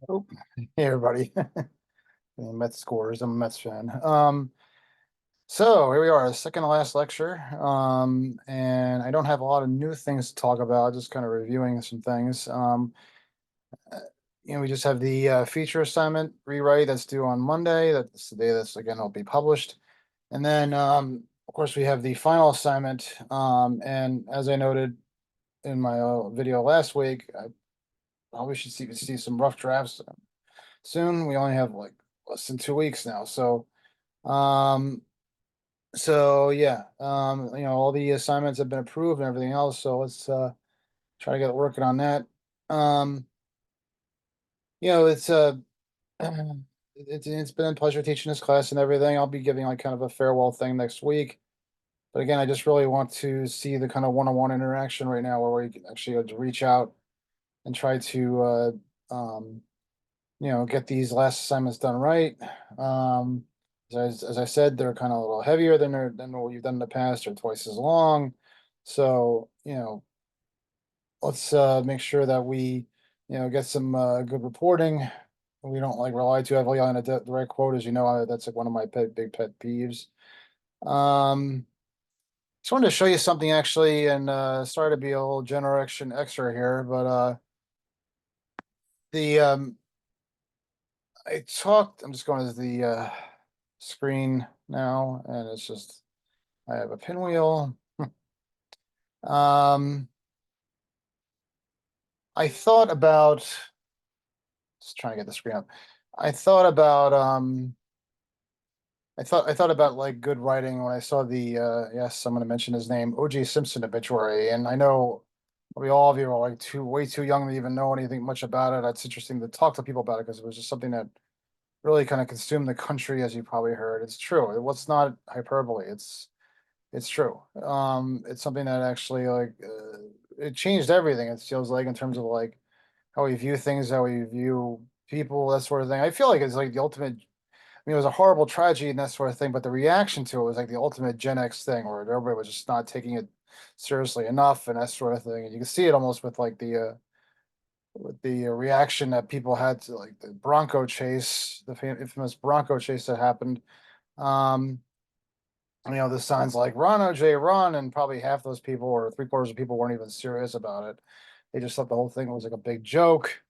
Oh, hey everybody. Mets scores. I'm a Mets fan. So here we are, the second to last lecture. And I don't have a lot of new things to talk about, just kind of reviewing some things. Uh, we just have the feature assignment rewrite that's due on Monday. That's the day that's again will be published. And then of course we have the final assignment. And as I noted in my video last week, I probably should see some rough drafts soon. We only have like less than 2 weeks now. Um, yeah, all the assignments have been approved and everything else. So let's try to get working on that. Um, it's it's been a pleasure teaching this class and everything. I'll be giving like kind of a farewell thing next week. But again, I just really want to see the kind of one-on-one interaction right now where we can actually reach out and try to get these last assignments done right. Um, as I said, they're kind of a little heavier than what we've done in the past, or twice as long. So, let's make sure that we, get some good reporting. We don't like rely too heavily on a direct quote, as you know, that's like one of my big pet peeves. Um, just wanted to show you something actually, and sorry to be a little generation extra here, but the I'm just going to the screen now, and it's just I have a pinwheel. Um, I thought about just trying to get the screen up. I thought about I thought about like good writing when I saw the yes, I'm gonna mention his name, O.J. Simpson obituary, and I know we all of you are like way too young to even know anything much about it. It's interesting to talk to people about it because it was just something that really kind of consumed the country, as you probably heard. It's true. It was not hyperbole. It's true. It's something that actually like it changed everything. It feels like in terms of like how we view things, how we view people, that sort of thing. I feel like it's like the ultimate. I mean, it was a horrible tragedy and that sort of thing, but the reaction to it was like the ultimate Gen X thing, where everybody was just not taking it seriously enough and that sort of thing. And you can see it almost with the reaction that people had to like the Bronco chase, the infamous Bronco chase that happened. Um, the signs like "Run, OJ, run," and probably half those people or three-quarters of people weren't even serious about it. They just thought the whole thing was like a big joke.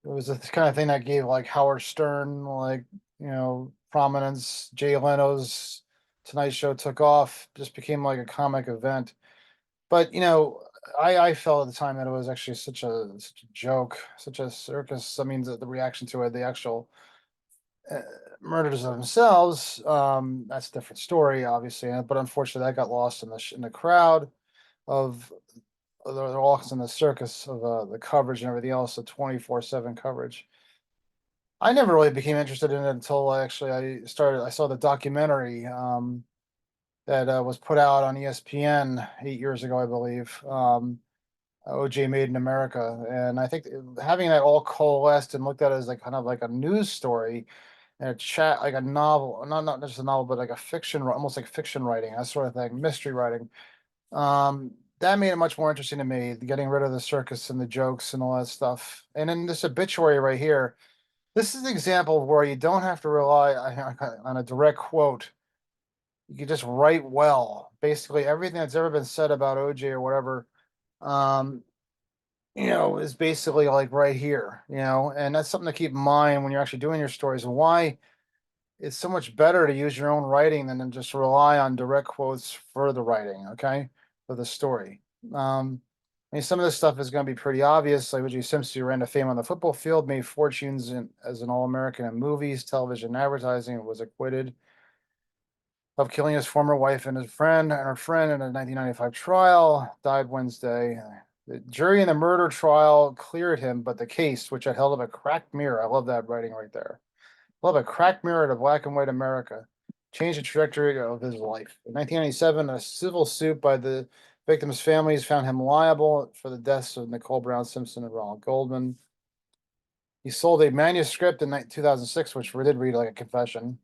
It was the kind of thing that gave like Howard Stern like prominence. Jay Leno's Tonight Show took off, just became like a comic event. But I felt at the time that it was actually such a joke, such a circus. I mean, the reaction to it, the actual uh, murders themselves, that's a different story, obviously. But unfortunately, that got lost in the crowd of they're lost in the circus of the coverage and everything else, the 24/7 coverage. I never really became interested in it until actually I saw the documentary that was put out on ESPN 8 years ago, I believe. OJ Made in America, and I think having that all coalesced and looked at as like kind of like a news story and a chat like a novel, not just a novel, but like a fiction, almost like fiction writing, that sort of thing, mystery writing. That made it much more interesting to me, getting rid of the circus and the jokes and all that stuff. And then this obituary right here, this is an example of where you don't have to rely on a direct quote. You can just write well. Basically, everything that's ever been said about OJ or whatever, um, is basically like right here, and that's something to keep in mind when you're actually doing your stories and why it's so much better to use your own writing than to just rely on direct quotes for the writing, okay, for the story. I mean, some of this stuff is going to be pretty obvious. Like O.J. Simpson, who ran to fame on the football field, made fortunes as an All-American in movies, television, advertising, was acquitted of killing his former wife and her friend in a 1995 trial, died Wednesday. The jury in the murder trial cleared him, but the case, which had held up a cracked mirror, I love that writing right there, love a cracked mirror to black and white America, changed the trajectory of his life. In 1997, a civil suit by the victims' families found him liable for the deaths of Nicole Brown Simpson and Ronald Goldman. He sold a manuscript in 2006, which we did read like a confession.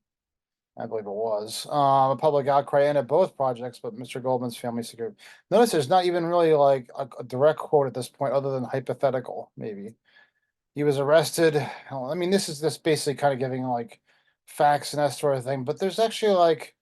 I believe it was. A public outcry ended both projects, but Mr. Goldman's family secured. Notice there's not even really like a direct quote at this point, other than hypothetical, maybe. He was arrested. Well, I mean, this is just basically kind of giving like facts and that sort of thing, but there's actually like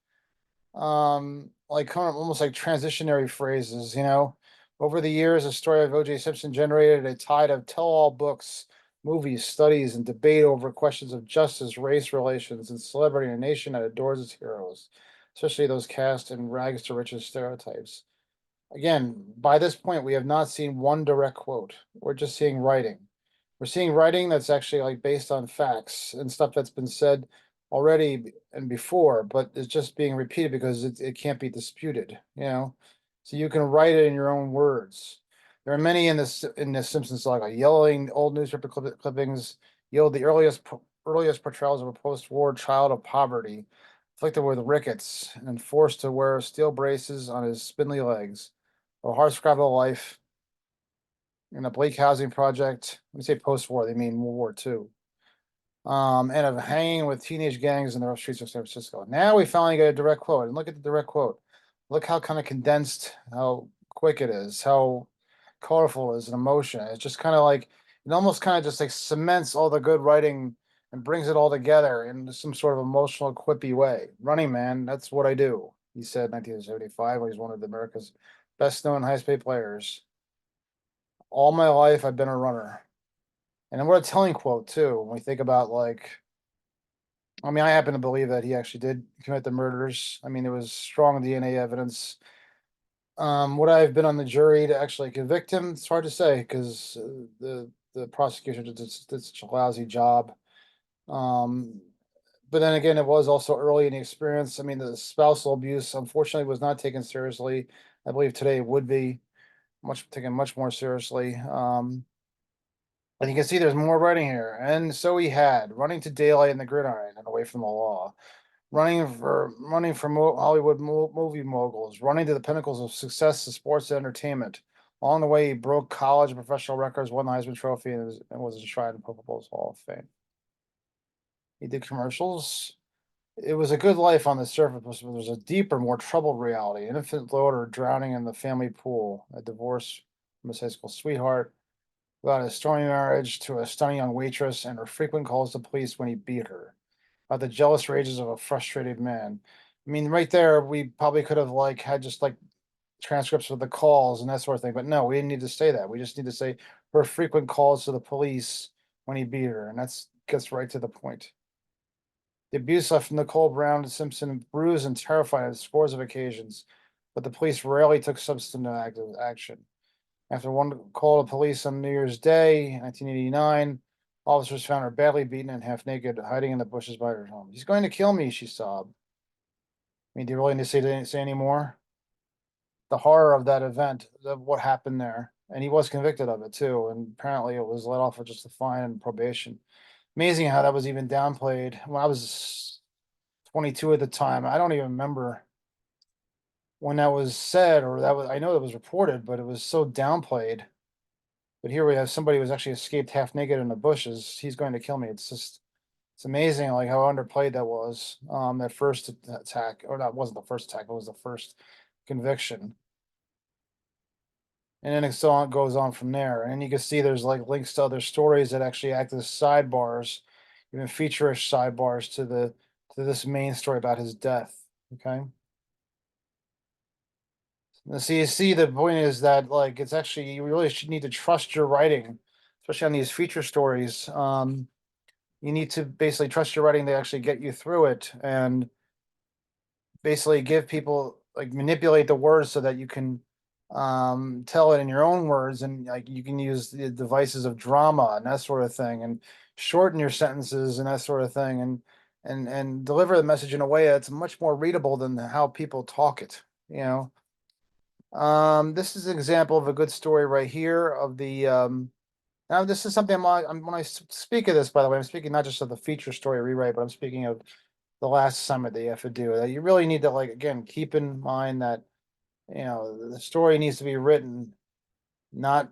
kind of almost like transitionary phrases, you know. Over the years, the story of O.J. Simpson generated a tide of tell-all books, movies, studies, and debate over questions of justice, race relations, and celebrity in a nation that adores its heroes, especially those cast in rags to riches stereotypes. Again, by this point, we have not seen one direct quote. We're just seeing writing. We're seeing writing that's actually like based on facts and stuff that's been said already and before, but it's just being repeated because it can't be disputed, you know? So you can write it in your own words. There are many in this Simpsons saga, yelling old newspaper clippings yield the earliest portrayals of a post-war child of poverty, afflicted with rickets and forced to wear steel braces on his spindly legs. A hardscrabble life in a bleak housing project. When you say post-war, they mean World War II. And of hanging with teenage gangs in the rough streets of San Francisco. Now we finally get a direct quote, and look at the direct quote. Look how kind of condensed, how quick it is, how colorful it is in emotion. It's just kind of like it almost kind of just like cements all the good writing and brings it all together in some sort of emotional, quippy way. Running Man, that's what I do, he said in 1975 when he's one of America's best known highest paid players. All my life I've been a runner. And what a telling quote too, when we think about like, I mean, I happen to believe that he actually did commit the murders. I mean, there was strong DNA evidence. Would I have been on the jury to actually convict him? It's hard to say because the prosecution did such a lousy job. Um, but then again, it was also early in the experience. I mean, the spousal abuse unfortunately was not taken seriously. I believe today it would be much taken much more seriously. And you can see there's more writing here. And so he had running to daylight in the gridiron and away from the law, running for Hollywood movie moguls, running to the pinnacles of success in sports and entertainment. Along the way, he broke college and professional records, won the Heisman Trophy, and was enshrined in the Pro Bowl's Hall of Fame. He did commercials. It was a good life on the surface, but there was a deeper, more troubled reality. An infant daughter drowning in the family pool, a divorce from his high school sweetheart, about his stormy marriage to a stunning young waitress and her frequent calls to police when he beat her, about the jealous rages of a frustrated man. I mean, right there, we probably could have like had just like transcripts of the calls and that sort of thing, but no, we didn't need to say that. We just need to say her frequent calls to the police when he beat her, and that's gets right to the point. The abuse left Nicole Brown and Simpson bruised and terrified on scores of occasions, but the police rarely took substantive active action. After one call to police on New Year's Day, 1989, officers found her badly beaten and half naked, hiding in the bushes by her home. He's going to kill me, she sobbed. I mean, do you really need to say any more? The horror of that event, of what happened there. And he was convicted of it too. And apparently it was let off with just a fine and probation. Amazing how that was even downplayed. When I was 22 at the time, I don't even remember when that was said, or that was, I know that was reported, but it was so downplayed. But here we have somebody who's actually escaped half naked in the bushes. He's going to kill me. It's just, it's amazing like how underplayed that was. That first attack, or that wasn't the first attack, it was the first conviction. And then it so on goes on from there. And you can see there's like links to other stories that actually act as sidebars, even feature-ish sidebars to this main story about his death. Okay. Now, so you see, the point is that like it's actually you really should need to trust your writing, especially on these feature stories. You need to basically trust your writing to actually get you through it and basically give people like manipulate the words so that you can tell it in your own words, and like you can use the devices of drama and that sort of thing, and shorten your sentences and that sort of thing, and deliver the message in a way that's much more readable than how people talk it, you know. This is an example of a good story right here of the now this is something when I speak of this, by the way, I'm speaking not just of the feature story rewrite, but I'm speaking of the last summit that you have to do, that you really need to like again keep in mind that you know the story needs to be written, not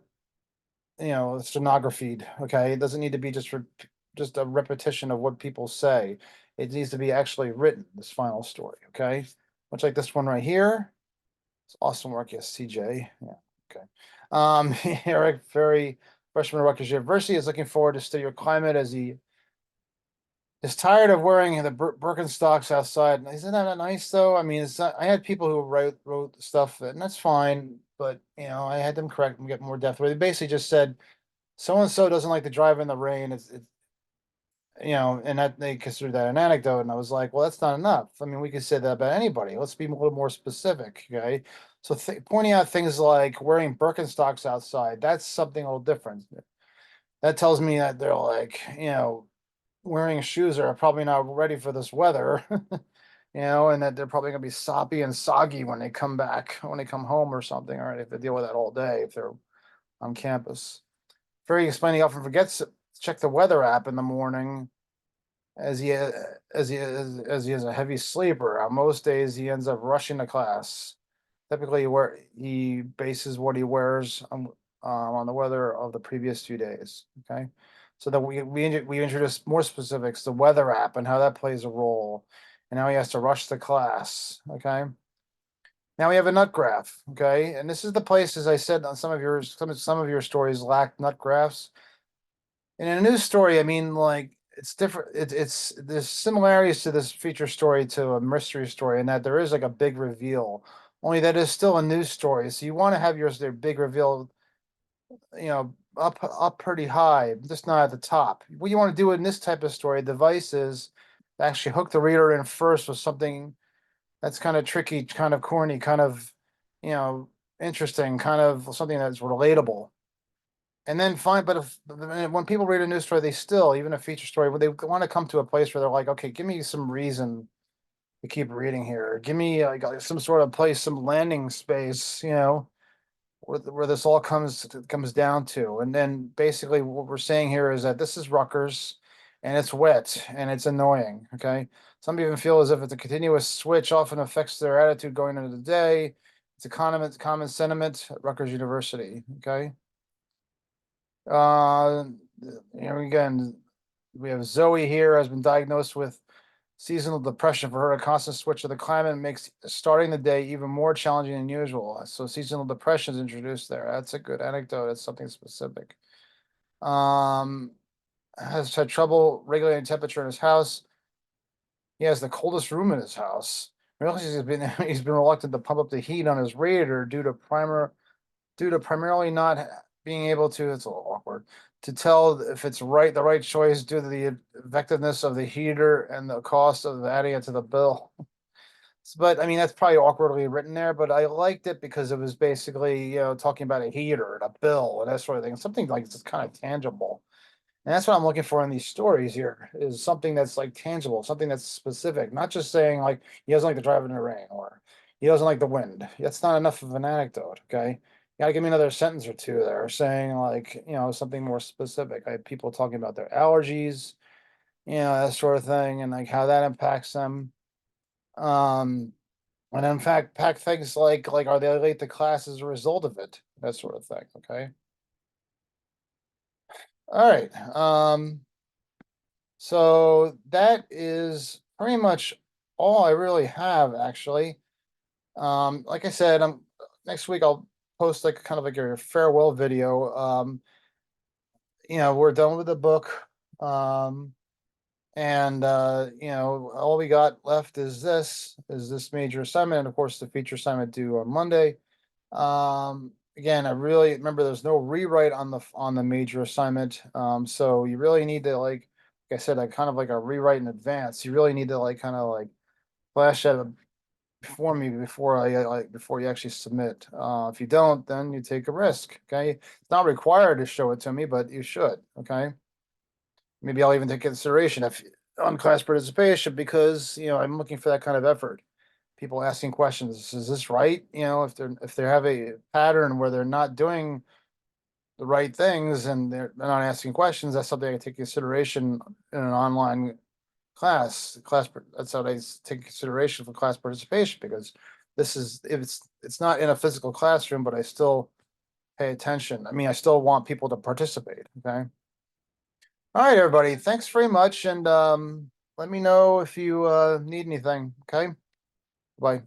you know stenographied. Okay, it doesn't need to be just a repetition of what people say. It needs to be actually written, this final story. Okay, much like this one right here. It's awesome work, yes, CJ. Yeah, okay. Eric, very freshman at Rutgers University, is looking forward to study your climate as he is tired of wearing the Birkenstocks outside. Isn't that nice though? I mean, it's not, I had people who wrote stuff, and that's fine, but I had them correct and get more depth. Where they basically just said so and so doesn't like to drive in the rain. It's and that they considered that an anecdote, and I was like, well, that's not enough. I mean, we could say that about anybody. Let's be a little more specific, okay? So pointing out things like wearing Birkenstocks outside, that's something a little different. That tells me that they're like, wearing shoes are probably not ready for this weather, and that they're probably gonna be soppy and soggy when they come back, when they come home or something, or if they deal with that all day if they're on campus. Ferry explained he often forgets to check the weather app in the morning as he as he is a heavy sleeper. On most days he ends up rushing to class. Typically where he bases what he wears on the weather of the previous 2 days. Okay. So that we introduced more specifics, the weather app and how that plays a role. And now he has to rush to class. Okay. Now we have a nut graph. Okay. And this is the place, as I said, on some of your stories lack nut graphs. In a news story, I mean, like it's different. It's there's similarities to this feature story to a mystery story in that there is like a big reveal. Only that is still a news story, so you want to have their big reveal, up pretty high, just not at the top. What you want to do in this type of story, the device is to actually hook the reader in first with something that's kind of tricky, kind of corny, kind of, you know, interesting, kind of something that's relatable. And then fine, but if when people read a news story, they still, even a feature story, when they want to come to a place where they're like, okay, give me some reason to keep reading here. Give me like some sort of place, some landing space, where this all comes down to. And then basically what we're saying here is that this is Rutgers and it's wet and it's annoying. Okay. Some even feel as if it's a continuous switch often affects their attitude going into the day. It's a common sentiment at Rutgers University. Okay. Uh, again, we have Zoe here has been diagnosed with seasonal depression. For her, a constant switch of the climate makes starting the day even more challenging than usual. So seasonal depression is introduced there. That's a good anecdote. It's something specific. Um, has had trouble regulating temperature in his house. He has the coldest room in his house. Realizes he's been reluctant to pump up the heat on his radiator due to primarily not being able to, it's a little awkward, to tell if it's the right choice due to the effectiveness of the heater and the cost of adding it to the bill. But I mean, that's probably awkwardly written there, but I liked it because it was basically, talking about a heater and a bill and that sort of thing. Something like it's kind of tangible. And that's what I'm looking for in these stories here is something that's like tangible, something that's specific, not just saying like he doesn't like to drive in the rain or he doesn't like the wind. That's not enough of an anecdote. Okay. You gotta give me another sentence or two there saying like, something more specific. I have people talking about their allergies, that sort of thing, and like how that impacts them. Um, and in fact, pack things like are they late to class as a result of it? That sort of thing. Okay. All right. So that is pretty much all I really have, actually. Like I said, next week I'll post like kind of like a farewell video. We're done with the book. And all we got left is this major assignment, and of course the feature assignment due on Monday. Again, I really remember there's no rewrite on the major assignment. So you really need to like I said, I kind of like a rewrite in advance. You really need to like kind of like flash that before me before you actually submit. If you don't, then you take a risk. Okay, it's not required to show it to me, but you should. Okay, maybe I'll even take consideration if on class participation because I'm looking for that kind of effort. People asking questions, is this right? If they have a pattern where they're not doing the right things and they're not asking questions, that's something I take consideration in an online class. That's how they take consideration for class participation because this is if it's not in a physical classroom, but I still pay attention. I mean, I still want people to participate. Okay. All right, everybody. Thanks very much, and let me know if you need anything. Okay. Bye.